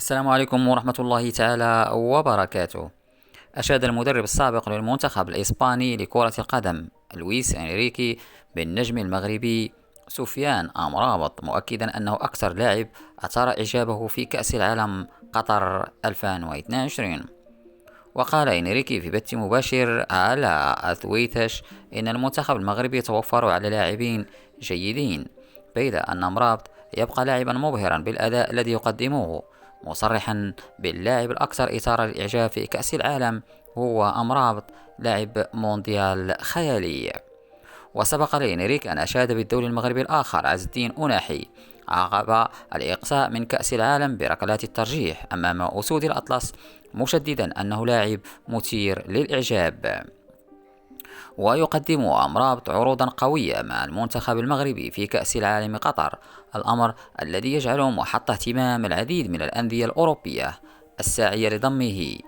السلام عليكم ورحمة الله تعالى وبركاته. أشاد المدرب السابق للمنتخب الإسباني لكرة القدم لويس إنريكي بالنجم المغربي سفيان أمرابط، مؤكدا أنه أكثر لاعب أثار إعجابه في كأس العالم قطر 2022. وقال إنريكي في بث مباشر على أثويتش إن المنتخب المغربي يتوفر على لاعبين جيدين، بيد أن أمرابط يبقى لاعبا مبهرا بالأداء الذي يقدمه، مصرحا باللاعب الأكثر إثارة للإعجاب في كأس العالم هو أمرابط، لاعب مونديال خيالي. وسبق لإنريك أن أشاد بالدولي المغربي الآخر عز الدين أناحي عقب الإقصاء من كأس العالم بركلات الترجيح أمام أسود الأطلس، مشددا أنه لاعب مثير للإعجاب. ويقدم أمرابط عروضا قوية مع المنتخب المغربي في كأس العالم قطر، الأمر الذي يجعله محط اهتمام العديد من الأندية الأوروبية الساعية لضمه،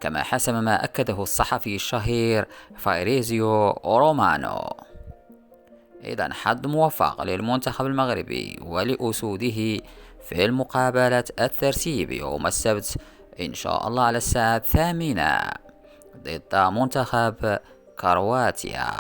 كما حسب ما أكده الصحفي الشهير فايريزيو رومانو. إذا حظ موفق للمنتخب المغربي ولأسوده في المقابلة الترتيب يوم السبت إن شاء الله على الساعة 8 ضد منتخب كرواتيا.